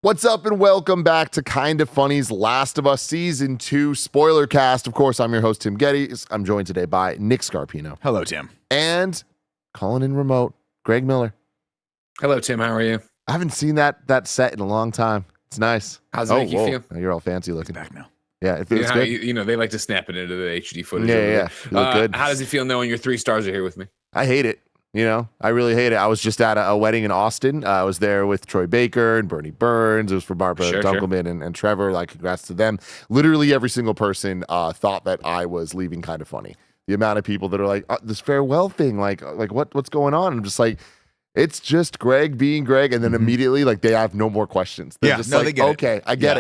What's up and welcome back to Kinda Funny's Last of Us Season 2 Spoilercast. Of course, I'm your host, Tim Getty. I'm joined today by Nick Scarpino. Hello, Tim. And calling in remote, Greg Miller. Hello, Tim. How are you? I haven't seen that set in a long time. It's nice. How's it make you feel? You're all fancy looking. Back now. Yeah, it feels good. You know, they like to snap it into the HD footage. Yeah. You look good. How does it feel knowing your 3 stars are here with me? I hate it. You know, I really hate it. I was just at a wedding in Austin. I was there with Troy Baker and Bernie Burns. It was for Barbara Dunkelman and Trevor. Like, congrats to them. Literally every single person thought that I was leaving Kinda Funny. The amount of people that are like, this farewell thing, like what's going on? I'm just like, it's just Greg being Greg. And then immediately, like, they have no more questions. They're just like, they get okay, it. I get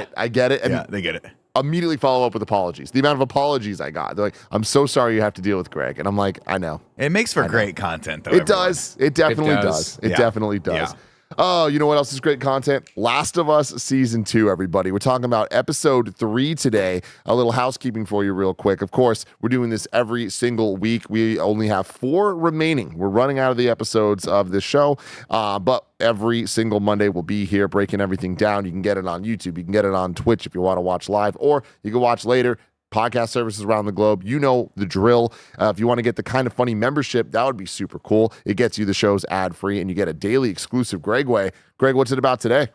it. And yeah, they get it. immediately follow up with apologies. The amount of apologies I got. They're like, I'm so sorry you have to deal with Greg. And I'm like, I know. It makes for great content, though. It does. It definitely does. It definitely does. Yeah. Oh, you know what else is great content? Last of Us Season 2, everybody. We're talking about Episode 3 today. A little housekeeping for you real quick. Of course, we're doing this every single week. We only have 4 remaining. We're running out of the episodes of this show, but every single Monday we'll be here breaking everything down. You can get it on YouTube. You can get it on Twitch if you want to watch live, or you can watch later. Podcast services around the globe. You know the drill. If you want to get the Kinda Funny membership, that would be super cool. It gets you the shows ad-free, and you get a daily exclusive Greg Way. Greg, what's it about today?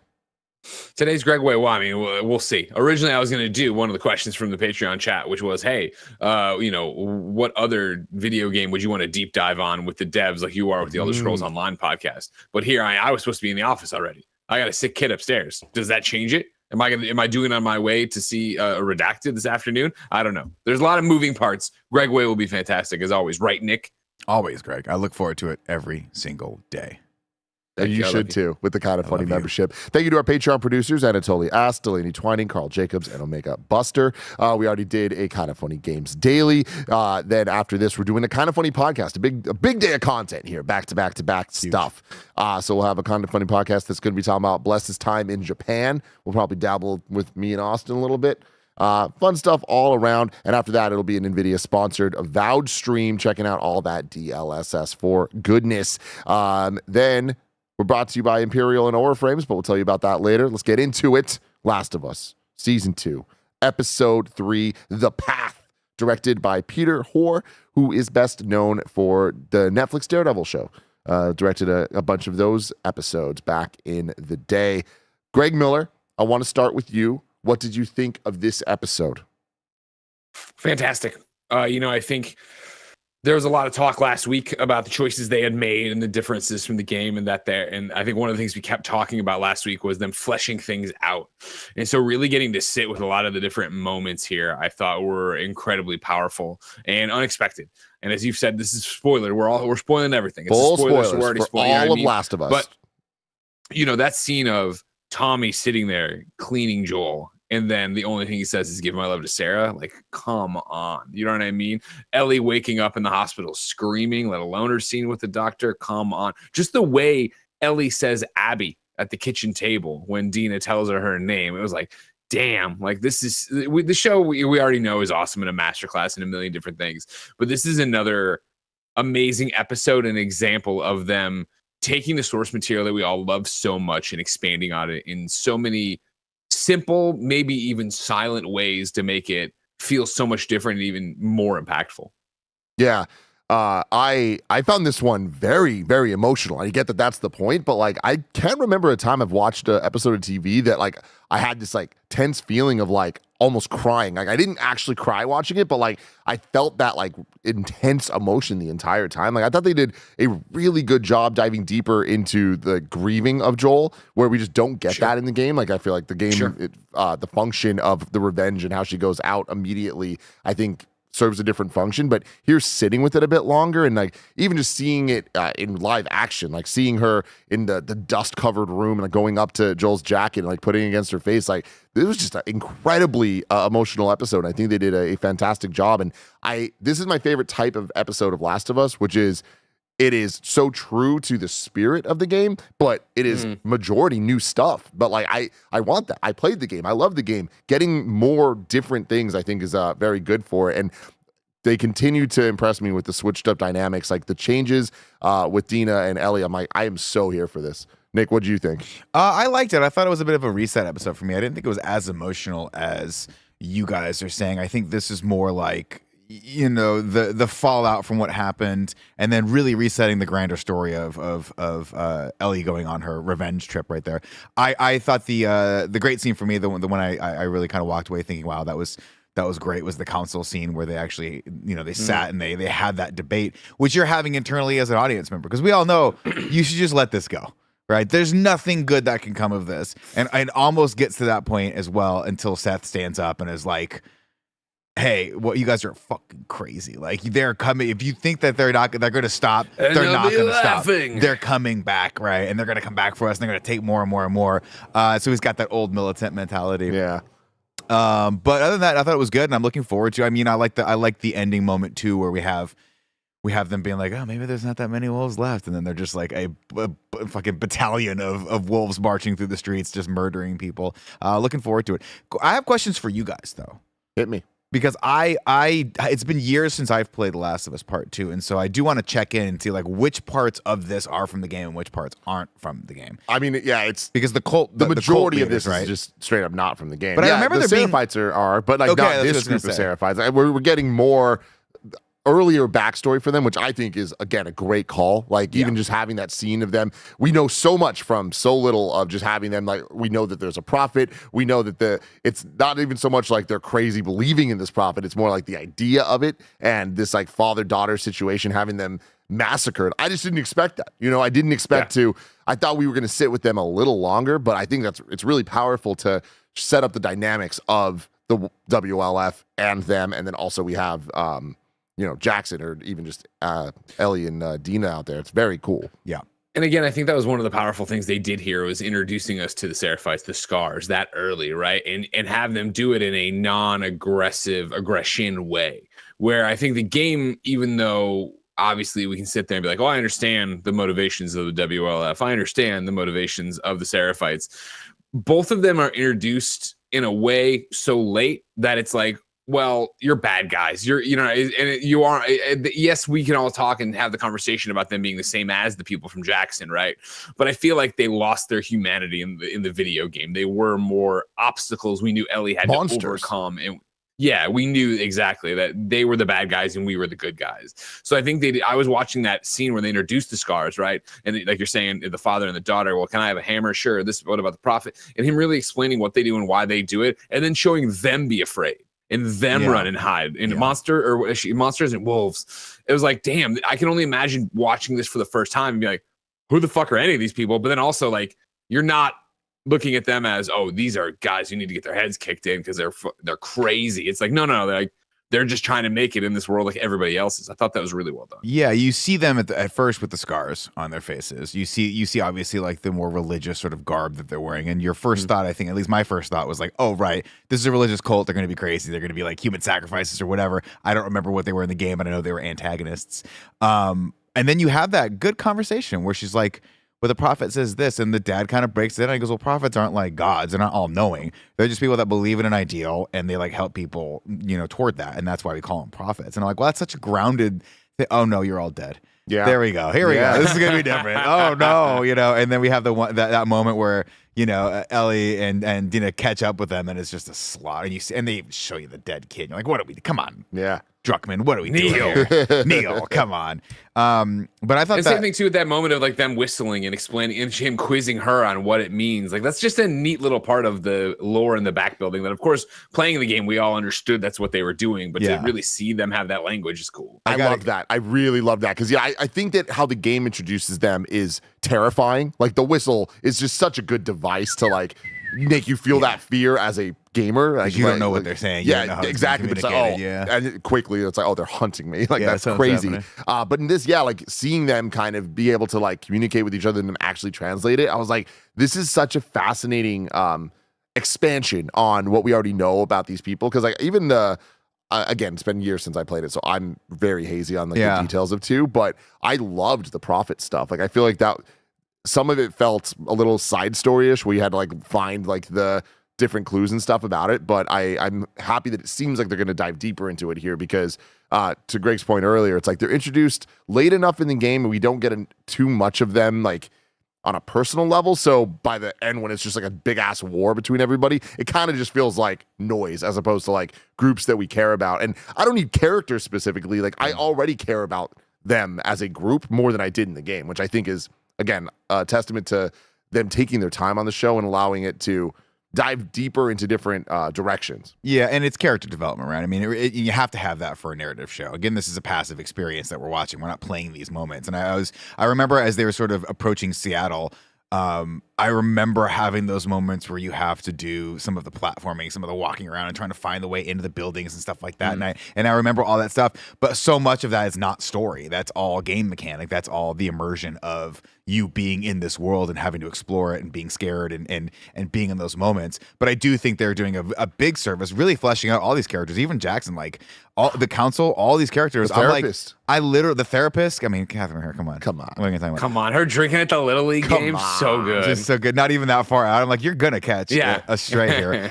Today's Greg Way. Well, I mean, we'll see. Originally, I was going to do one of the questions from the Patreon chat, which was, hey, what other video game would you want to deep dive on with the devs like you are with the Elder Scrolls Online podcast? But here I was supposed to be in the office already. I got a sick kid upstairs. Does that change it? Am I doing it on my way to see a Redacted this afternoon? I don't know. There's a lot of moving parts. Greg Way will be fantastic as always, right, Nick? Always, Greg. I look forward to it every single day. You should too, with the Kinda Funny membership. Thank you to our Patreon producers, Anatoly Ast, Delaney Twining, Carl Jacobs, and Omega Buster. We already did a Kinda Funny Games Daily. Then after this, we're doing a Kinda Funny podcast, a big day of content here, back to back stuff. So we'll have a Kinda Funny podcast that's going to be talking about Bless's time in Japan. We'll probably dabble with me and Austin a little bit. Fun stuff all around. And after that, it'll be an NVIDIA sponsored Avowed stream, checking out all that DLSS for goodness. Then we're brought to you by Imperial and Aura Frames, but we'll tell you about that later. Let's get into it. Last of Us, Season 2, Episode 3, The Path, directed by Peter Hoare, who is best known for the Netflix Daredevil show. Directed a bunch of those episodes back in the day. Greg Miller, I want to start with you. What did you think of this episode? Fantastic. I think there was a lot of talk last week about the choices they had made and the differences from the game and I think one of the things we kept talking about last week was them fleshing things out. And so really getting to sit with a lot of the different moments here, I thought were incredibly powerful and unexpected. And as you've said, this is spoiler. We're spoiling everything. It's Full spoilers. We're already for spoiling, all of Last of Us. But that scene of Tommy sitting there cleaning Joel, and then the only thing he says is give my love to Sarah. Like, come on. You know what I mean? Ellie waking up in the hospital screaming, let alone her scene with the doctor. Come on. Just the way Ellie says Abby at the kitchen table when Dina tells her name. It was like, damn, like this is the show we already know is awesome and a masterclass in a million different things. But this is another amazing episode, an example of them taking the source material that we all love so much and expanding on it in so many simple, maybe even silent ways to make it feel so much different and even more impactful. Yeah. I found this one very, very emotional. I get that that's the point, but like I can't remember a time I've watched an episode of TV that like I had this like tense feeling of like almost crying. Like I didn't actually cry watching it, but like I felt that like intense emotion the entire time. Like I thought they did a really good job diving deeper into the grieving of Joel, where we just don't get that in the game. Like I feel like the game, the function of the revenge and how she goes out immediately, I think serves a different function, but here sitting with it a bit longer and like even just seeing it in live action, like seeing her in the dust covered room and like going up to Joel's jacket and like putting it against her face, like this was just an incredibly emotional episode. I think they did a fantastic job, and this is my favorite type of episode of Last of Us, which is it is so true to the spirit of the game, but it is majority new stuff. But like I want that. I played the game. I love the game. Getting more different things I think is very good for it. And they continue to impress me with the switched up dynamics, like the changes with Dina and Ellie. I'm like, I am so here for this. Nick, what do you think? I liked it. I thought it was a bit of a reset episode for me. I didn't think it was as emotional as you guys are saying. I think this is more like, you know, the fallout from what happened, and then really resetting the grander story of Ellie going on her revenge trip right there. I thought the great scene for me, the one I really kind of walked away thinking, wow, that was great, was the council scene where they actually, you know, they sat and they had that debate, which you're having internally as an audience member, because we all know you should just let this go. Right, there's nothing good that can come of this, and it almost gets to that point as well until Seth stands up and is like, "Hey, what, you guys are fucking crazy! Like, they're coming. If you think that they're going to stop, and they're not going to stop. laughing. They're coming back, right? And they're going to come back for us. And they're going to take more and more and more. So he's got that old militant mentality. Yeah. But other than that, I thought it was good, and I'm looking forward to. I mean, I like the ending moment too, where we have them being like, oh, maybe there's not that many wolves left, and then they're just like a fucking battalion of wolves marching through the streets, just murdering people. Looking forward to it. I have questions for you guys though. Hit me. Because it's been years since I've played The Last of Us Part 2, and so I do want to check in and see like which parts of this are from the game and which parts aren't from the game. I mean, yeah, it's because the majority cult of this leaders, right? is just straight up not from the game. But yeah, I remember the there being Seraphites are, but like Okay, not that's what I this was group of gonna say. Seraphites. We're getting more earlier backstory for them, which I think is, again, a great call. Like, even just having that scene of them, we know so much from so little of just having them. Like, we know that there's a prophet. We know that it's not even so much like they're crazy believing in this prophet. It's more like the idea of it, and this like father-daughter situation, having them massacred. I just didn't expect that. You know, I didn't expect to. I thought we were going to sit with them a little longer, but I think it's really powerful to set up the dynamics of the WLF and them, and then also we have you know, Jackson, or even just Ellie and Dina out there. It's very cool. Yeah. And again, I think that was one of the powerful things they did here, was introducing us to the Seraphites, the Scars, that early, right? And have them do it in a non-aggressive aggression way, where I think the game, even though obviously we can sit there and be like, oh, I understand the motivations of the WLF, I understand the motivations of the Seraphites, both of them are introduced in a way so late that it's like, well, you're bad guys. Yes, we can all talk and have the conversation about them being the same as the people from Jackson, right? But I feel like they lost their humanity in the video game. They were more obstacles we knew Ellie had Monsters. to overcome. And yeah, we knew exactly that they were the bad guys and we were the good guys. So I think I was watching that scene where they introduced the Scars, right? And like you're saying, the father and the daughter, well, can I have a hammer? Sure. What about the prophet? And him really explaining what they do and why they do it, and then showing them be afraid. And them run and hide. And monsters and wolves. It was like, damn, I can only imagine watching this for the first time and be like, who the fuck are any of these people? But then also, like, you're not looking at them as, oh, these are guys who need to get their heads kicked in because they're crazy. It's like, no, they're just trying to make it in this world like everybody else is. I thought that was really well done. Yeah, you see them at first with the scars on their faces. You see obviously like the more religious sort of garb that they're wearing. And your first thought, I think, at least my first thought was like, oh, right, this is a religious cult. They're going to be crazy. They're going to be like human sacrifices or whatever. I don't remember what they were in the game, but I know they were antagonists. And then you have that good conversation where she's like, where the prophet says this, and the dad kind of breaks it in and he goes, well, prophets aren't like gods. They're not all knowing. They're just people that believe in an ideal and they like help people, you know, toward that. And that's why we call them prophets. And I'm like, well, that's such a grounded thing. Oh no, you're all dead. Yeah. There we go. Here we go. This is gonna be different. Oh no, you know. And then we have the one that moment where, you know, Ellie and Dina catch up with them, and it's just a slaughter. And they show you the dead kid. You're like, what are we? Come on. Yeah. Druckmann, what are we doing here? Neil, come on. But I thought the same thing too at that moment of like them whistling and explaining and him quizzing her on what it means. Like that's just a neat little part of the lore and the back building that, of course, playing the game, we all understood that's what they were doing. But to really see them have that language is cool. I love that. I really love that because I think that how the game introduces them is terrifying. Like the whistle is just such a good device to like make you feel that fear as a gamer. Like you don't know what they're saying. Yeah, exactly. It's like, and quickly it's like, oh, they're hunting me. Like that's crazy. But in this, like seeing them kind of be able to like communicate with each other and then actually translate it, I was like, this is such a fascinating expansion on what we already know about these people. Because like even again, it's been years since I played it, so I'm very hazy on like the details of 2. But I loved the prophet stuff. Like I feel like that. Some of it felt a little side story-ish where you had to like find like the different clues and stuff about it. But I'm happy that it seems like they're going to dive deeper into it here because to Greg's point earlier, it's like they're introduced late enough in the game and we don't get too much of them like on a personal level. So by the end, when it's just like a big ass war between everybody, it kind of just feels like noise as opposed to like groups that we care about. And I don't need characters specifically. Like I already care about them as a group more than I did in the game, which I think is, again, a testament to them taking their time on the show and allowing it to dive deeper into different directions. Yeah, and it's character development, right? I mean, you have to have that for a narrative show. Again, this is a passive experience that we're watching. We're not playing these moments. And I remember as they were sort of approaching Seattle, I remember having those moments where you have to do some of the platforming, some of the walking around and trying to find the way into the buildings and stuff like that. And I remember all that stuff, but so much of that is not story. That's all game mechanic. That's all the immersion of you being in this world and having to explore it and being scared and being in those moments. But I do think they're doing a big service, really fleshing out all these characters, even Jackson, like all the council, all these characters. The therapist. The therapist. I mean, Catherine here, come on. Come on. What are you talking about? Come on, her drinking at the Little League game, so good. Just so good. Not even that far out. I'm like, you're gonna catch a stray here.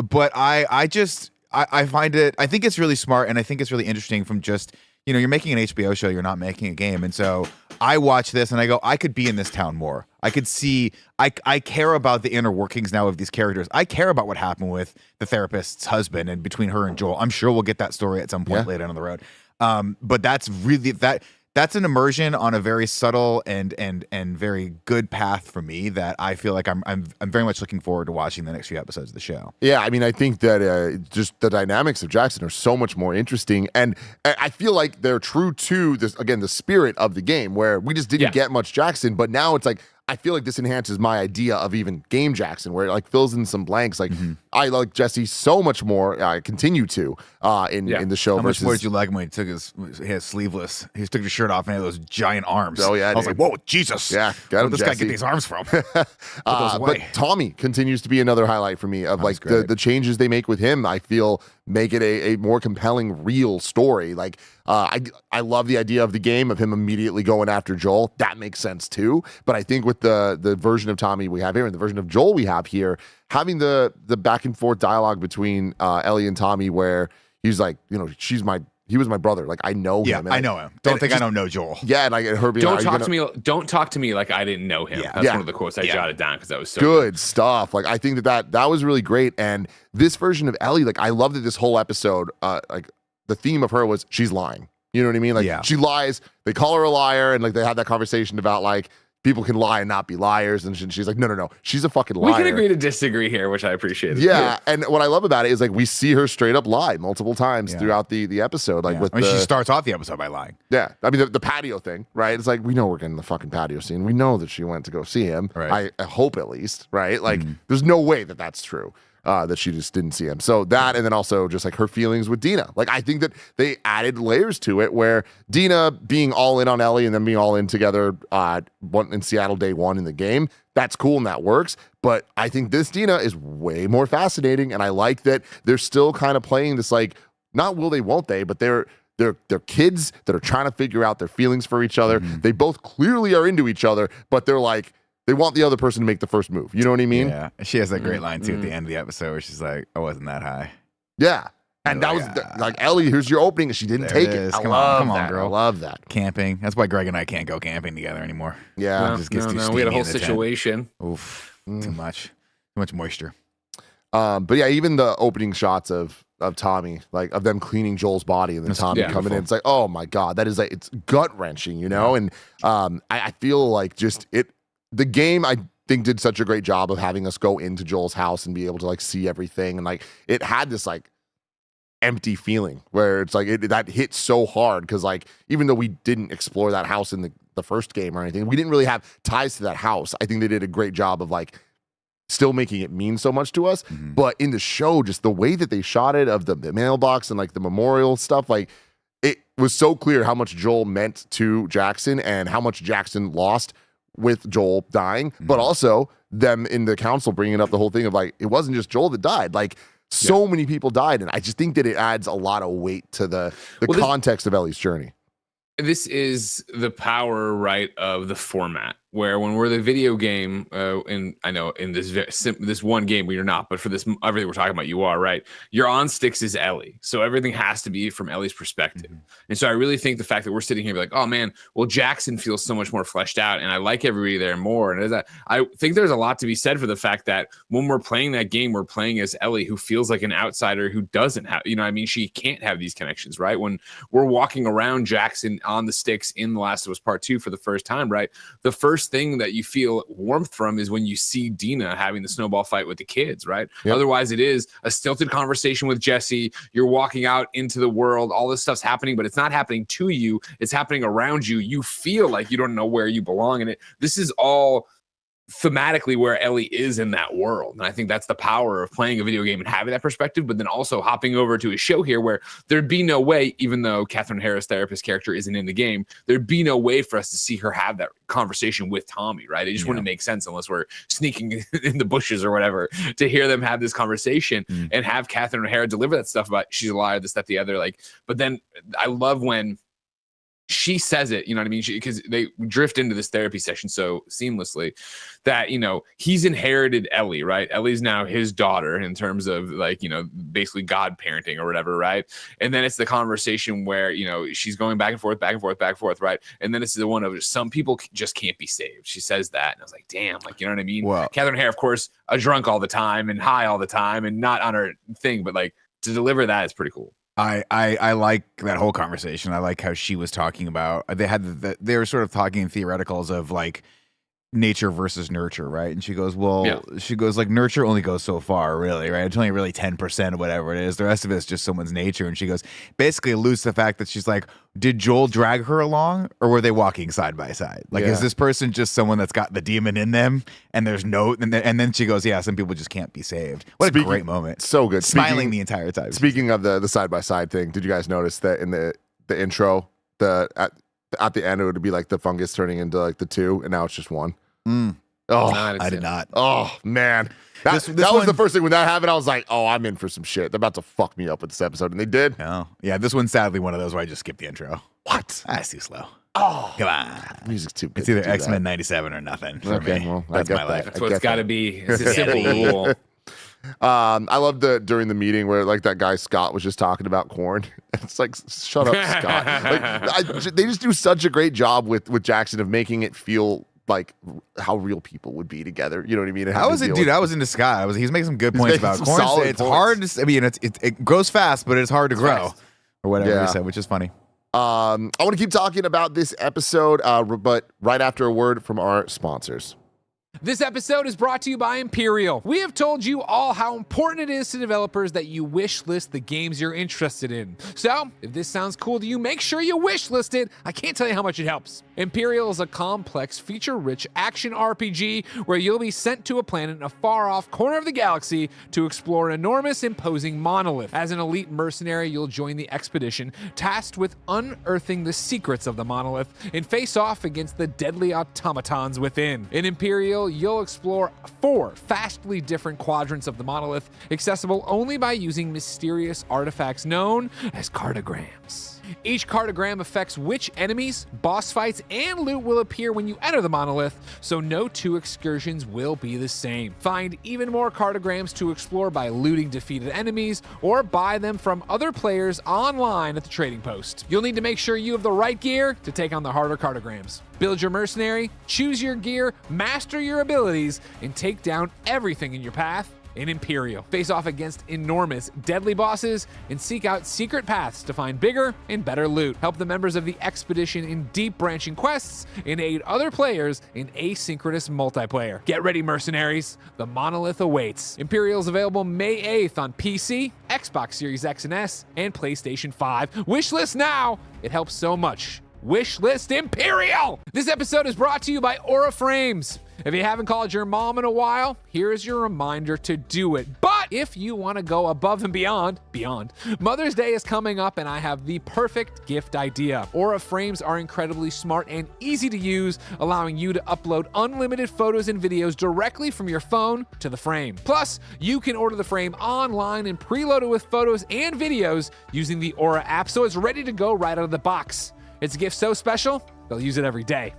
But I find it. I think it's really smart, and I think it's really interesting. From just you're making an HBO show, you're not making a game, and so I watch this and I go, I could be in this town more. I could see. I care about the inner workings now of these characters. I care about what happened with the therapist's husband and between her and Joel. I'm sure we'll get that story at some point later down the road. But that's really that's an immersion on a very subtle and very good path for me that I feel like I'm very much looking forward to watching the next few episodes of the show. Yeah, I mean, I think that just the dynamics of Jackson are so much more interesting, and I feel like they're true to this, again, the spirit of the game, where we just didn't get much Jackson, but now it's like I feel like this enhances my idea of even game Jackson, where it like fills in some blanks. Like I like Jesse so much more. I continue to in the show. How much more did you like him when he took his sleeveless? He took his shirt off and he had those giant arms. Oh yeah, I was like, whoa, Jesus! Yeah, where did this guy get these arms from? But Tommy continues to be another highlight for me of like the changes they make with him. I feel make it a more compelling, real story. Like I love the idea of the game of him immediately going after Joel. That makes sense too. But I think with the version of Tommy we have here and the version of Joel we have here, having the back and forth dialogue between Ellie and Tommy, where he's like, he was my brother. Like I know him. Yeah, I know him. Don't think I don't know Joel. Yeah, and like her being don't talk to me like I didn't know him. That's one of the quotes I jotted down because that was so good stuff. Like I think that was really great. And this version of Ellie, like I love that this whole episode, like the theme of her was she's lying. You know what I mean? Like she lies. They call her a liar, and like they had that conversation about like people can lie and not be liars, and she's like, no, she's a fucking liar. We can agree to disagree here, which I appreciate. Yeah, and what I love about it is like we see her straight up lie multiple times throughout the episode. Like she starts off the episode by lying. Yeah, I mean the patio thing, right? It's like we know we're getting the fucking patio scene. We know that she went to go see him. Right. I hope at least, right? Like there's no way that that's true. That she just didn't see him. So that, and then also just like her feelings with Dina. Like I think that they added layers to it where Dina being all in on Ellie and then being all in together in Seattle day one in the game, that's cool and that works. But I think this Dina is way more fascinating, and I like that they're still kind of playing this like, not will they, won't they, but they're kids that are trying to figure out their feelings for each other. They both clearly are into each other, but they're like, they want the other person to make the first move. You know what I mean? Yeah. She has that great line too at the end of the episode where she's like, I wasn't that high. Yeah. And that was like, Ellie, here's your opening. And she didn't take it. Come on, girl. I love that. Camping. That's why Greg and I can't go camping together anymore. Yeah. It just gets too we had a steamy whole in the tent. situation. Oof. Too much moisture. But yeah, even the opening shots of Tommy, like of them cleaning Joel's body and then Tommy coming in, it's like, oh my God, that is like, it's gut wrenching, you know? And I feel like just the game, I think did such a great job of having us go into Joel's house and be able to like see everything, and like it had this like empty feeling where it's like that hit so hard because like even though we didn't explore that house in the first game or anything, we didn't really have ties to that house. I think they did a great job of like still making it mean so much to us, but in the show, just the way that they shot it of the mailbox and like the memorial stuff, like it was so clear how much Joel meant to Jackson and how much Jackson lost with Joel dying, but also them in the council bringing up the whole thing of like, it wasn't just Joel that died. Like so many people died. And I just think that it adds a lot of weight to the context of Ellie's journey. This is the power, right, of the format. where when we're the video game, and I know in this one game we are not, but for this everything we're talking about, you are, right? You're on sticks is Ellie, so everything has to be from Ellie's perspective. And so I really think the fact that we're sitting here like, oh man, well Jackson feels so much more fleshed out, and I like everybody there more. And I think there's a lot to be said for the fact that when we're playing that game, we're playing as Ellie, who feels like an outsider who doesn't have, you know, I mean, she can't have these connections, right? When we're walking around Jackson on the sticks in The Last of Us Part 2 for the first time, right? The first thing that you feel warmth from is when you see Dina having the snowball fight with the kids, right? Yep. Otherwise, it is a stilted conversation with Jesse. You're walking out into the world. All this stuff's happening, but it's not happening to you. It's happening around you. You feel like you don't know where you belong in it. This is all thematically where Ellie is in that world. And I think that's the power of playing a video game and having that perspective, but then also hopping over to a show here where there'd be no way, even though Catherine Harris' therapist character isn't in the game, there'd be no way for us to see her have that conversation with Tommy, right? It just wouldn't make sense unless we're sneaking in the bushes or whatever to hear them have this conversation and have Catherine O'Hara deliver that stuff about she's a liar, this, that, the other. Like, but then I love when she says it, you know what I mean? Because they drift into this therapy session so seamlessly that, you know, he's inherited Ellie, right? Ellie's now his daughter in terms of like, you know, basically God parenting or whatever, right? And then it's the conversation where, you know, she's going back and forth, right? And then it's the one of some people just can't be saved. She says that. And I was like, damn, like, you know what I mean? Wow. Catherine Hare, of course, a drunk all the time and high all the time and not on her thing, but like to deliver that is pretty cool. I like that whole conversation. I like how she was talking about, they were sort of talking in theoreticals of like nature versus nurture, right? And she goes, she goes like nurture only goes so far, really, right? It's only really 10% of whatever it is. The rest of it is just someone's nature. And she goes, basically alludes to the fact that she's like, did Joel drag her along or were they walking side by side? Like, is this person just someone that's got the demon in them and there's no, and then she goes, yeah, some people just can't be saved. What a great moment. So good. Smiling the entire time. Speaking of the side by side thing, did you guys notice that in the intro, at the end, it would be like the fungus turning into like the 2 and now it's just 1? Oh, I did not. Oh man, that was the first thing when that happened. I was like, oh, I'm in for some shit. They're about to fuck me up with this episode, and they did. Oh, yeah. This one's sadly one of those where I just skipped the intro. What? That's too slow. Oh, come on. Music's too good. It's either X-Men 97 or nothing for me. Well, that's my life. That's what it's got to be. It's a simple rule. I love during the meeting where like that guy Scott was just talking about corn. It's like, shut up, Scott. Like, they just do such a great job with Jackson of making it feel like how real people would be together. You know what I mean? I was into Scott. He's making some good points about corn. It's hard to, I mean, it grows fast, but it's hard to grow or whatever he said, which is funny. I want to keep talking about this episode, but right after a word from our sponsors. This episode is brought to you by Imperial. We have told you all how important it is to developers that you wish list the games you're interested in. So, if this sounds cool to you, make sure you wish list it. I can't tell you how much it helps. Imperial is a complex, feature-rich action RPG where you'll be sent to a planet in a far-off corner of the galaxy to explore an enormous, imposing monolith. As an elite mercenary, you'll join the expedition tasked with unearthing the secrets of the monolith and face off against the deadly automatons within. In Imperial, you'll explore 4 vastly different quadrants of the monolith, accessible only by using mysterious artifacts known as cartograms. Each cartogram affects which enemies, boss fights, and loot will appear when you enter the monolith, so no 2 excursions will be the same. Find even more cartograms to explore by looting defeated enemies or buy them from other players online at the trading post. You'll need to make sure you have the right gear to take on the harder cartograms. Build your mercenary, choose your gear, master your abilities, and take down everything in your path in Imperial. Face off against enormous, deadly bosses and seek out secret paths to find bigger and better loot. Help the members of the expedition in deep branching quests and aid other players in asynchronous multiplayer. Get ready, mercenaries. The monolith awaits. Imperial is available May 8th on PC, Xbox Series X and S, and PlayStation 5. Wishlist now. It helps so much. Wishlist Empyreal! This episode is brought to you by Aura Frames. If you haven't called your mom in a while, here's your reminder to do it. But if you want to go above and beyond, Mother's Day is coming up and I have the perfect gift idea. Aura Frames are incredibly smart and easy to use, allowing you to upload unlimited photos and videos directly from your phone to the frame. Plus, you can order the frame online and preload it with photos and videos using the Aura app, so it's ready to go right out of the box. It's a gift so special, they'll use it every day.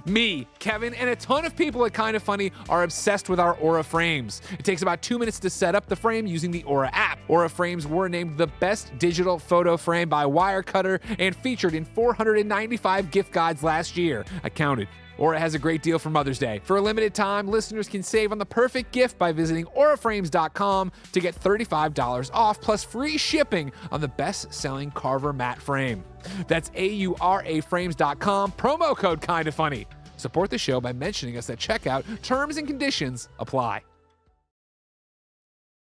Me, Kevin, and a ton of people at Kinda Funny are obsessed with our Aura frames. It takes about 2 minutes to set up the frame using the Aura app. Aura frames were named the best digital photo frame by Wirecutter and featured in 495 gift guides last year. I counted. Aura has a great deal for Mother's Day. For a limited time, listeners can save on the perfect gift by visiting auraframes.com to get $35 off plus free shipping on the best-selling Carver matte frame. That's auraframes.com, promo code Kinda Funny. Support the show by mentioning us at checkout. Terms and conditions apply.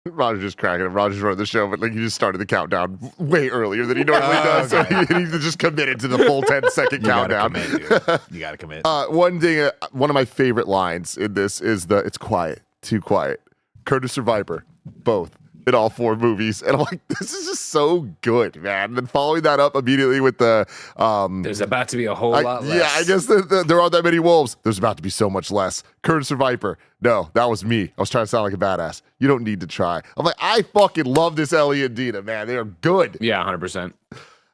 Roger's just cracking up. Roger's running the show, but like he just started the countdown way earlier than he normally does. Okay. So he just committed to the full 10-second countdown. You gotta commit. One thing, one of my favorite lines in this is it's quiet, too quiet. Curtis or Viper, both in all 4 movies, and I'm like, this is just so good, man. And then following that up immediately with the There's about to be a whole lot less. yeah, I guess there aren't that many wolves. There's about to be so much less. Curtis or Viper? No, that was me. I was trying to sound like a badass. You don't need to try. I'm like, I fucking love this Ellie and Dina, man. They are good. Yeah, 100%.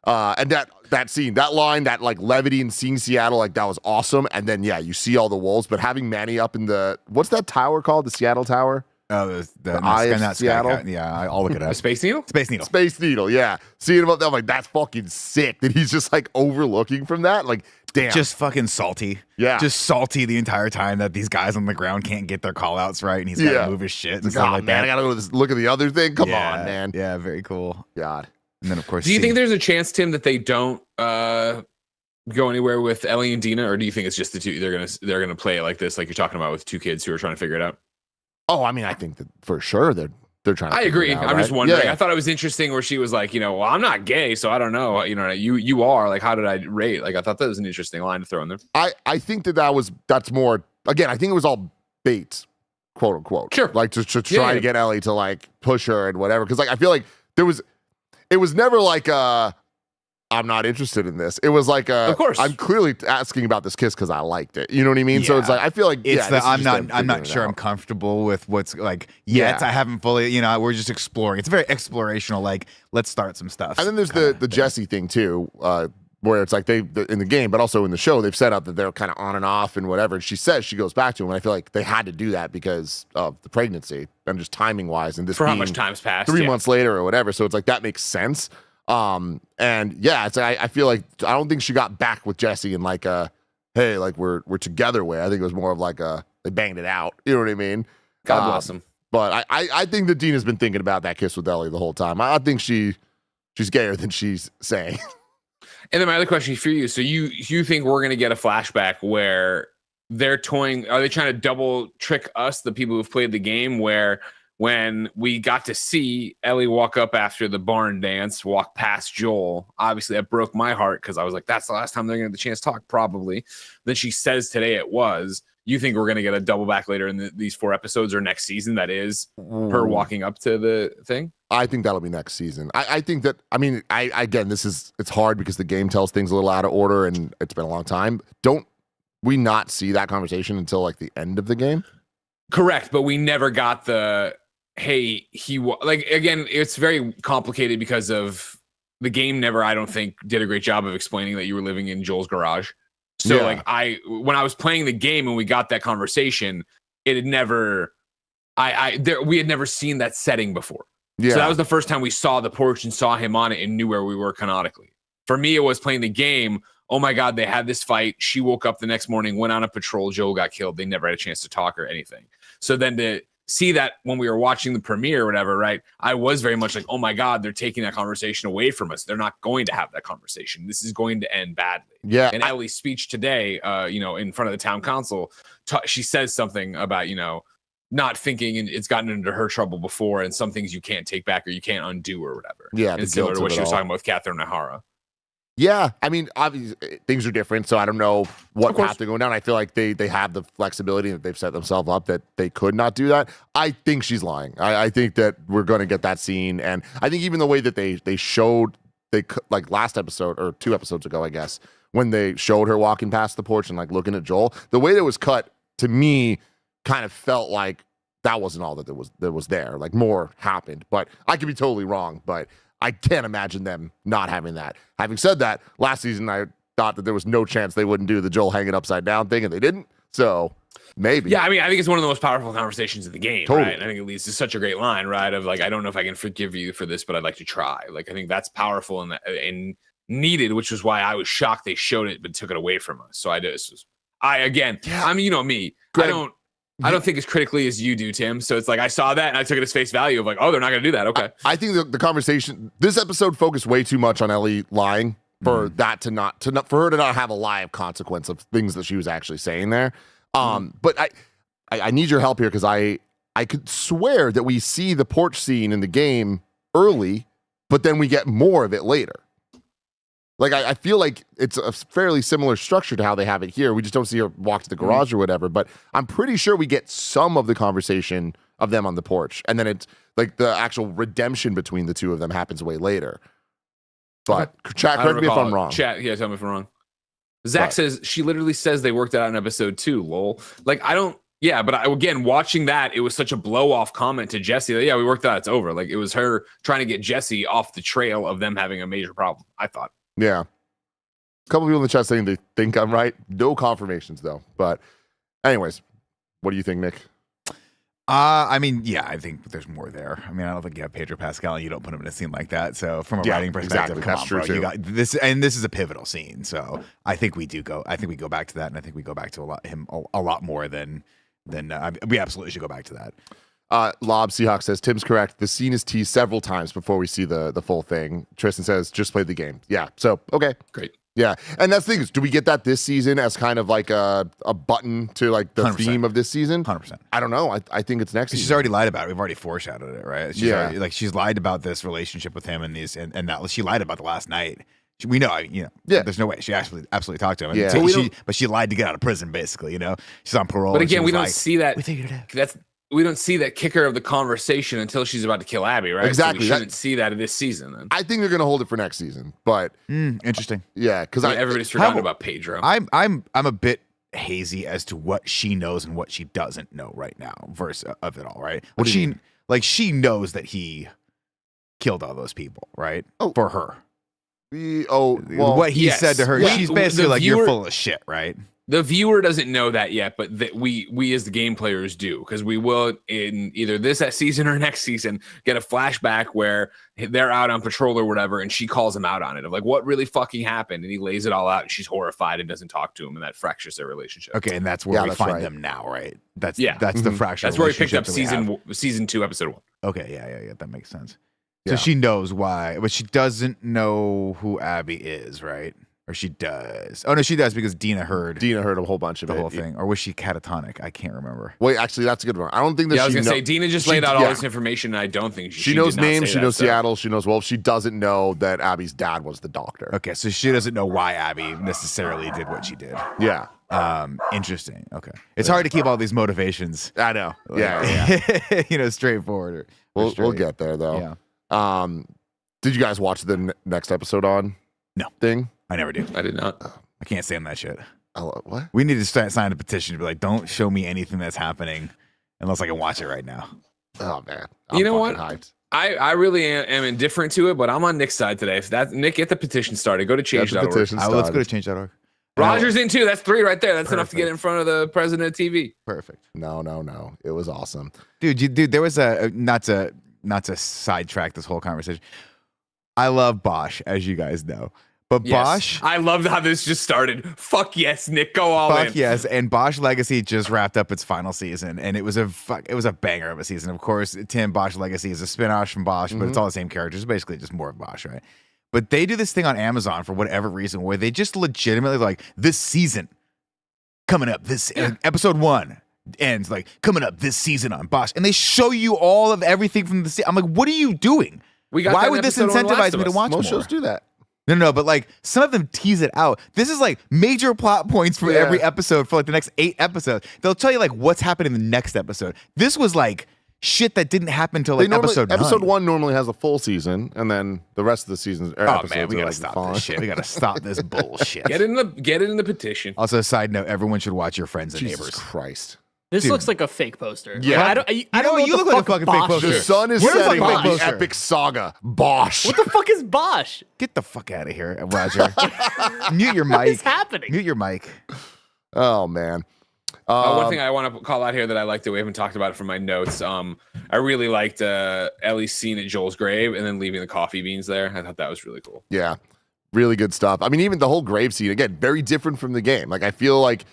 And that scene, that line, that like levity and seeing Seattle, like that was awesome. And then yeah, you see all the wolves, but having Manny up in what's that tower called? The Seattle Tower? Oh, the Eye of not Seattle? Sky, yeah, I'll look it up. A Space Needle? Space Needle. Space Needle, yeah. Seeing him up there, I'm like, that's fucking sick. That he's just like overlooking from that. Like, damn. Just fucking salty. Yeah. Just salty the entire time that these guys on the ground can't get their call outs right and he's got to move his shit and like, stuff oh, like man, that. I gotta go to this, look at the other thing. Come Yeah, on, man. Yeah, very cool. God. And then of course, Do you think there's a chance, Tim, that they don't go anywhere with Ellie and Dina, or do you think it's just the two? They're gonna play it like this, like you're talking about with 2 kids who are trying to figure it out? Oh, I mean, I think that for sure they're trying to I figure agree. it out, I'm right? just wondering. Yeah. I thought it was interesting where she was like, well, I'm not gay, so I don't know. You are. Like, how did I rate? Like, I thought that was an interesting line to throw in there. I think that's more, again, I think it was all bait, quote unquote. Sure. Like to try to get Ellie to like push her and whatever. Cause like I feel like it was never like I'm not interested in this. It was like of course. I'm clearly asking about this kiss because I liked it. You know what I mean? So it's like I feel like it's this is I'm just them not figuring it sure I'm out. comfortable with what's like yet. Yeah. I haven't fully, we're just exploring. It's very explorational, like let's start some stuff. And then there's the Jesse thing too, where it's like in the game, but also in the show, they've set up that they're kind of on and off and whatever. And she says she goes back to him, and I feel like they had to do that because of the pregnancy and just timing wise, and this For how being much time's passed? 3 months later or whatever. So it's like that makes sense. And yeah, it's I feel like I don't think she got back with Jesse and like hey, like we're together way. I think it was more of like they banged it out. You know what I mean? God bless him. But I think that Dina's been thinking about that kiss with Ellie the whole time. I think she's gayer than she's saying. And then my other question for you: so you think we're gonna get a flashback where they're toying? Are they trying to double trick us, the people who've played the game, where when we got to see Ellie walk up after the barn dance, walk past Joel, obviously that broke my heart because I was like, that's the last time they're gonna get the chance to talk, probably. Then she says today it was. You think we're gonna get a double back later in these 4 episodes or next season? That is her walking up to the thing. I think that'll be next season. I think that, I mean, again, it's hard because the game tells things a little out of order and it's been a long time. Don't we not see that conversation until like the end of the game? Correct, but we never got the, hey, like, again, it's very complicated because of the game never, I don't think, did a great job of explaining that you were living in Joel's garage. So Yeah. like when I was playing the game and we got that conversation, it had never, we had never seen that setting before. Yeah. So that was the first time we saw the porch and saw him on it and knew where we were canonically. For me, it was playing the game. Oh my God, they had this fight. She woke up the next morning, went on a patrol. Joel got killed. They never had a chance to talk or anything. So then to see that when we were watching the premiere or whatever, right? I was very much like, oh my God, they're taking that conversation away from us. They're not going to have that conversation. This is going to end badly. Yeah. And Ellie's speech today, in front of the town council, she says something about, not thinking and it's gotten into her trouble before and some things you can't take back or you can't undo or whatever. Yeah, And the it's similar guilt to of what it she was all. talking about with Catherine O'Hara. Yeah, I mean, obviously things are different, so I don't know what Of course. path they're going down. I feel like they have the flexibility that they've set themselves up that they could not do that. I think she's lying. I think that we're going to get that scene, and I think even the way that they showed, like last episode or 2 episodes ago, I guess, when they showed her walking past the porch and like looking at Joel, the way that was cut to me kind of felt like that wasn't all that was there. Like more happened, but I could be totally wrong. But I can't imagine them not having that. Having said that, last season that thought that there was no chance they wouldn't do the Joel hanging upside down thing, and they didn't. So maybe. Yeah, I mean, I think it's one of the most powerful conversations in the game, Totally. right? And I think it leads to such a great line, right? Of like, I don't know if I can forgive you for this, but I'd like to try. Like, I think that's powerful and needed, which was why I was shocked they showed it but took it away from us. So I mean, you know me, Greg, I don't think as critically as you do, Tim. So it's like I saw that and I took it as face value of like, oh, they're not going to do that. Okay. I think the conversation, this episode focused way too much on Ellie lying for that to not for her to not have a live consequence of things that she was actually saying there. But I need your help here because I could swear that we see the porch scene in the game early, but then we get more of it later. Like, I feel like it's a fairly similar structure to how they have it here. We just don't see her walk to the garage or whatever, but I'm pretty sure we get some of the conversation of them on the porch. And then it's like the actual redemption between the two of them happens way later. But chat, correct me if I'm wrong. Chat, yeah, tell me if I'm wrong. Zach says, she literally says they worked it out in episode 2, lol. Like, again, watching that, it was such a blow-off comment to Jesse that, yeah, we worked it out, it's over. Like, it was her trying to get Jesse off the trail of them having a major problem, I thought. Yeah. A couple people in the chat saying they think I'm right. No confirmations, though. But anyways, what do you think, Nick? I mean, yeah, I think there's more there. I mean, I don't think you have Pedro Pascal and you don't put him in a scene like that. So from a writing perspective, exactly. come That's on, true bro. too. You got this, and this is a pivotal scene. So I think we go back to that, and I think we go back to a lot more than we absolutely should go back to that. Lob Seahawk says Tim's correct. The scene is teased several times before we see the full thing. Tristan says just play the game. Yeah. So okay, great. Yeah, and that's the thing is, do we get that this season as kind of like a button to like the 100%. theme of this season? 100%. I don't know. I think it's next season. She's already lied about it. We've already foreshadowed it, right? She's lied about this relationship with him and that she lied about the last night. We know, there's no way she actually absolutely talked to him. Yeah. But she lied to get out of prison, basically. She's on parole. But again, we don't see that. We figured it out. We don't see that kicker of the conversation until she's about to kill Abby, right? Exactly. So we shouldn't see that in this season. Then I think they're gonna hold it for next season, but interesting. Yeah, because everybody's forgotten about Pedro. I'm a bit hazy as to what she knows and what she doesn't know right now, versus of it all, right? What do you mean? She knows that he killed all those people, right? Oh. For her. What he said to her, she's basically like, you're full of shit, right? The viewer doesn't know that yet, but that we as the game players do, because we will in either this season or next season get a flashback where they're out on patrol or whatever, and she calls him out on it of like what really fucking happened, and he lays it all out, and she's horrified and doesn't talk to him, and that fractures their relationship. Okay, and that's where we find them now, right? That's the fracture. That's where we picked up season 2, episode 1. Okay, yeah, that makes sense. So she knows why, but she doesn't know who Abby is, right? Or she does. Oh no, she does because Dina heard a whole bunch of the whole thing. Or was she catatonic? I can't remember. Wait, actually, that's a good one. I don't think that. I was gonna say Dina just laid out all this information, and I don't think she knows names. She knows Seattle. She knows Wolf. She doesn't know that Abby's dad was the doctor. Okay, so she doesn't know why Abby necessarily did what she did. Yeah. Interesting. Okay, it's hard to keep all these motivations. I know. Yeah. Straightforward. We'll get there though. Yeah. Did you guys watch the next episode on? No thing. I never do. I did not. I can't stand that shit. What? We need to sign a petition to be like, don't show me anything that's happening unless I can watch it right now. Oh man, you know what? Hyped. I really am indifferent to it, but I'm on Nick's side today. If that Nick, get the petition started. Go to change.org. Let's go to change.org. Roger's in too. That's 3 right there. That's enough to get in front of the president of TV. Perfect. No. It was awesome, dude. There was not to sidetrack this whole conversation. I love Bosch, as you guys know. But yes. Bosch, I love how this just started. Fuck yes, Nick, go all in. Fuck yes, and Bosch Legacy just wrapped up its final season, and it was a banger of a season. Of course, Tim, Bosch Legacy is a spin-off from Bosch, but it's all the same characters. Basically, just more of Bosch, right? But they do this thing on Amazon for whatever reason, where they just legitimately like this season coming up. This episode 1 ends like coming up this season on Bosch, and they show you all of everything from the. I'm like, what are you doing? Why would this incentivize me to watch more? Most shows do that. No, but like some of them tease it out. This is like major plot points for every episode for like the next 8 episodes. They'll tell you like what's happening in the next episode. This was like shit that didn't happen until like episode 9. Episode 1 normally has a full season, and then the rest of the seasons. We gotta stop this shit. We gotta stop this bullshit. Get it in the petition. Also, side note: everyone should watch Your Friends and Jesus Neighbors. Christ. This Dude. looks like a fake poster. Yeah. Like, I don't know you what look the like a fuck fucking fake Bosch poster. The is. sun is Where's the setting on the Bosch? epic saga. Bosch. What the fuck is Bosch? Get the fuck out of here, Roger. Mute your What is mic. happening? Mute your mic. Oh man. One thing I want to call out here that I liked that we haven't talked about it from my notes. I really liked Ellie's scene at Joel's grave and then leaving the coffee beans there. I thought that was really cool. Yeah, really good stuff. I mean, even the whole grave scene, again, very different from the game. Like, I feel like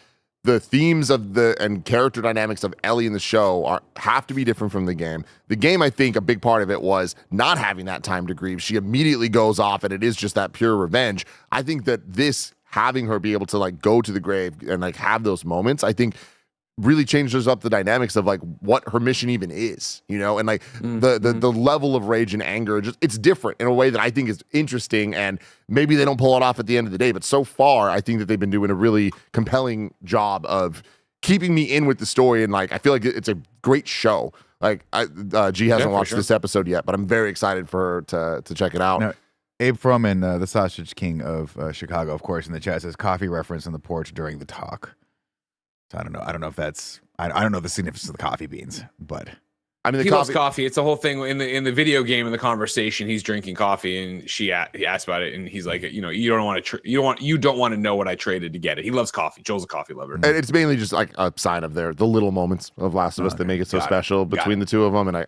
the themes of and character dynamics of Ellie in the show have to be different from the game. The game, I think, a big part of it was not having that time to grieve. She immediately goes off, and it is just that pure revenge. I think that this, having her be able to like go to the grave and like have those moments, I think really changes up the dynamics of like what her mission even is, you know, and like the level of rage and anger, just it's different in a way that I think is interesting, and maybe they don't pull it off at the end of the day, but so far I think that they've been doing a really compelling job of keeping me in with the story, and like I feel like it's a great show. Like G hasn't watched this episode yet, but I'm very excited for her to check it out. No, Abe Froman, the Sausage King of Chicago, of course, in the chat says coffee reference on the porch during the talk. So I don't know. I don't know if that's. I don't know the significance of the coffee beans, but I mean, He loves coffee. It's a whole thing in the video game. In the conversation, he's drinking coffee, and he asked about it, and he's like, you know, you don't want to know what I traded to get it. He loves coffee. Joel's a coffee lover. And it's mainly just like a sign of the little moments of Last of Us that make it so special between the two of them, and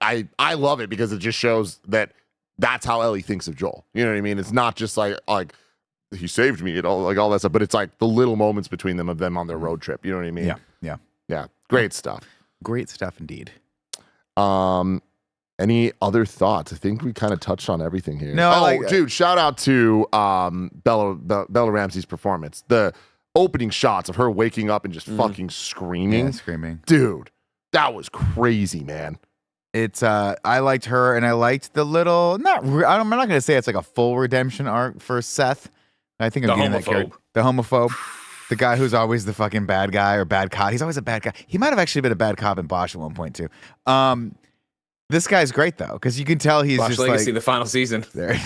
I love it because it just shows that that's how Ellie thinks of Joel. You know what I mean? It's not just like he saved me, all that stuff, but it's like the little moments between them on their road trip. You know what I mean? Yeah. Great stuff. Great stuff indeed. Any other thoughts? I think we kind of touched on everything here. No, dude, shout out to Bella Ramsey's performance. The opening shots of her waking up and just fucking screaming. Yeah, screaming. Dude, that was crazy, man. It's I liked her, and I liked the little I'm not going to say it's like a full redemption arc for Seth. I think I'm getting that character. The homophobe. The guy who's always the fucking bad guy or bad cop. He's always a bad guy. He might have actually been a bad cop in Bosch at one point too. This guy's great though, because you can tell he's Bosch just Legacy, like the final season. there.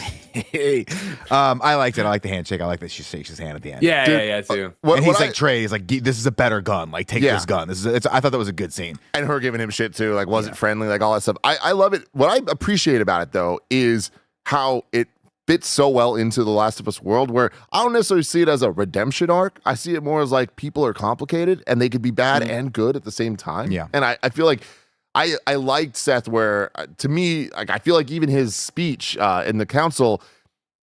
I liked it. I like the handshake. I like that she shakes his hand at the end. Yeah, too. And he's like, Trey, he's like, this is a better gun. Like, take this gun. I thought that was a good scene. And her giving him shit too, like, was it friendly, like all that stuff. I love it. What I appreciate about it though is how it fits so well into the Last of Us world, where I don't necessarily see it as a redemption arc. I see it more as like people are complicated and they could be bad and good at the same time. Yeah. And I feel like I liked Seth where, to me, like I feel like even his speech in the council,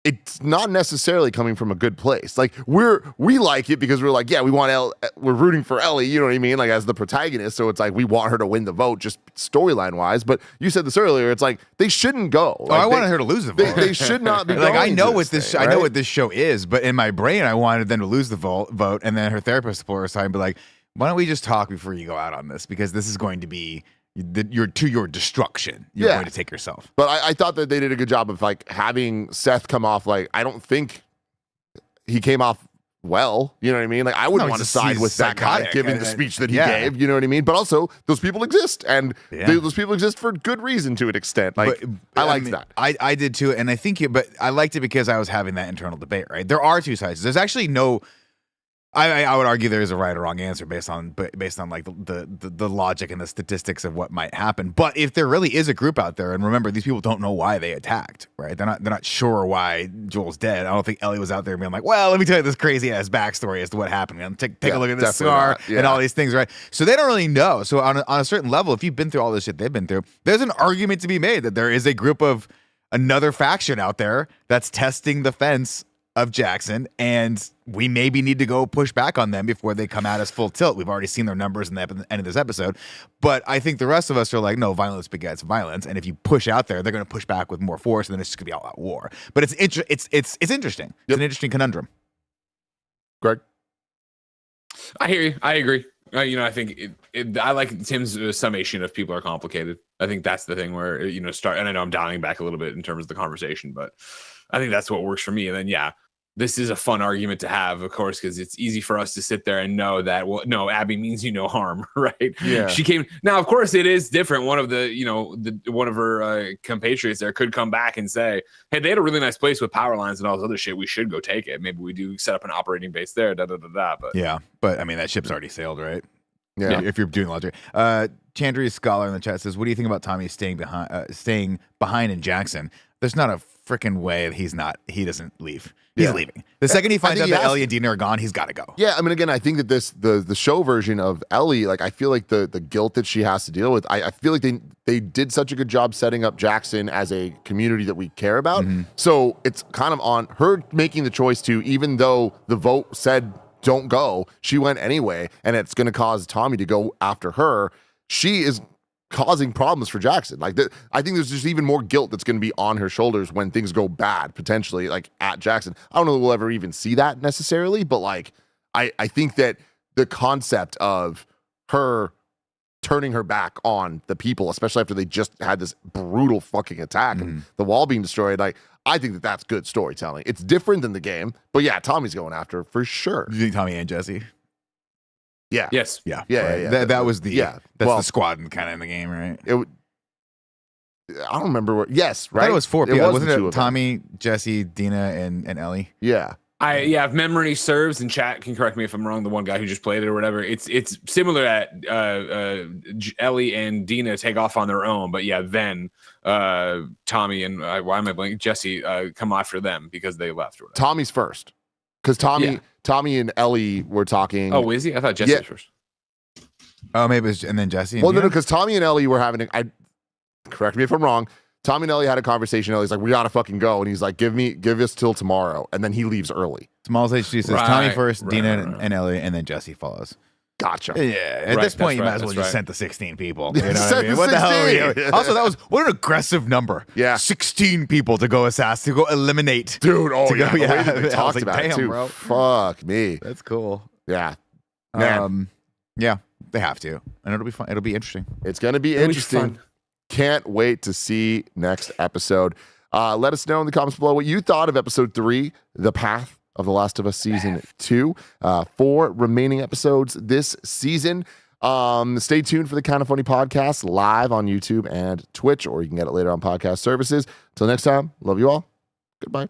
it's not necessarily coming from a good place. Like we like it because we're like, yeah, we're rooting for Ellie, you know what I mean? Like as the protagonist. So it's like, we want her to win the vote just storyline wise. But you said this earlier, it's like, they shouldn't go. Like, I wanted her to lose the vote. They should not be like, going I know to what this I thing, know right? what this show is, but in my brain, I wanted them to lose the vote. And then her therapist pulled her aside and be like, why don't we just talk before you go out on this? Because this is going to be your destruction. You're going to take yourself. But I thought that they did a good job of like having Seth come off like, I don't think he came off well. You know what I mean? Like I wouldn't want to side with that guy psychotic. given the speech that he gave. You know what I mean? But also those people exist, and those people exist for good reason to an extent. Like I liked that. I did too, and I think but I liked it because I was having that internal debate. Right? There are two sides. There's actually no. I would argue there is a right or wrong answer based on like the logic and the statistics of what might happen. But if there really is a group out there, and remember, these people don't know why they attacked, right? They're not sure why Joel's dead. I don't think Ellie was out there being like, well, let me tell you this crazy ass backstory as to what happened. And take a look at this scar and all these things, right? So they don't really know. So on a certain level, if you've been through all this shit they've been through, there's an argument to be made that there is a group of another faction out there that's testing the fence of Jackson, and we maybe need to go push back on them before they come at us full tilt. We've already seen their numbers in the end of this episode, but I think the rest of us are like, no, violence begets violence, and if you push out there, they're going to push back with more force, and then it's just going to be all out war. But it's interesting. It's an interesting conundrum. Greg, I hear you. I agree. I think I like Tim's summation of people are complicated. I think that's the thing where and I know I'm dialing back a little bit in terms of the conversation, but I think that's what works for me. And then this is a fun argument to have, of course, because it's easy for us to sit there and know that, well, no, Abby means you no harm, right? Yeah. She came. Now, of course, it is different. One of one of her compatriots there could come back and say, hey, they had a really nice place with power lines and all this other shit. We should go take it. Maybe we do set up an operating base there. But yeah, but I mean, that ship's already sailed, right? Yeah. if you're doing laundry. Chandri Scholar in the chat says, "What do you think about Tommy staying behind in Jackson? There's not a freaking way that he doesn't leave. He's Yeah. leaving. The second he finds think out he that has Ellie to. and Dina are gone, he's got to go. Yeah, I mean, again, I think that the show version of Ellie, like, I feel like the guilt that she has to deal with, I feel like they did such a good job setting up Jackson as a community that we care about. So it's kind of on her making the choice to, even though the vote said don't go, she went anyway, and it's going to cause Tommy to go after her. She is causing problems for Jackson. Like, I think there's just even more guilt that's going to be on her shoulders when things go bad, potentially, like at Jackson. I don't know that we'll ever even see that necessarily, but like, I think that the concept of her turning her back on the people, especially after they just had this brutal fucking attack and the wall being destroyed, like, I think that that's good storytelling. It's different than the game, but yeah, Tommy's going after her for sure. Do you think Tommy and Jesse? Yeah. Yes. Yeah. Yeah, right. yeah, That was the yeah. That's Well, the squad kind of in the game, right? I don't remember what. Yes, I right. thought it was 4 people. was Wasn't the two it of them. Tommy, Jesse, Dina, and Ellie? Yeah. If memory serves, and chat can correct me if I'm wrong, the one guy who just played it or whatever, it's similar that Ellie and Dina take off on their own, but yeah, then Tommy and why am I blanking? Jesse come after them because they left. Or whatever. Tommy's first, because Tommy and Ellie were talking. Oh, is he? I thought Jesse Yeah. was first. Oh, maybe it's, and then Jesse. And Well, no, Dina? because Tommy and Ellie were having. Correct me if I'm wrong. Tommy and Ellie had a conversation. Ellie's like, "We gotta fucking go," and he's like, "Give us till tomorrow," and then he leaves early. Smalls HD says Tommy Right, first, right, Dina right. and Ellie, and then Jesse follows. Gotcha. Yeah, at Right, this point, that's you right, might as well that's just right. send the 16 people. You know what I Send mean? the What the hell are 16. you? Also, that was what an aggressive number. Yeah. 16 people to go assassin, to go eliminate. Dude, oh To yeah, go- the way yeah. that I they was talked like, about it damn, too. bro. Fuck me. That's cool. Yeah, man, Yeah, they have to, and it'll be fun. It'll be interesting. it's gonna be It'll be interesting. fun. Can't wait to see next episode. Let us know in the comments below what you thought of episode 3, The Path of The Last of Us season 2. 4 remaining episodes this season. Stay tuned for the Kind of Funny podcast live on YouTube and Twitch, or you can get it later on podcast services. Till next time, love you all. Goodbye.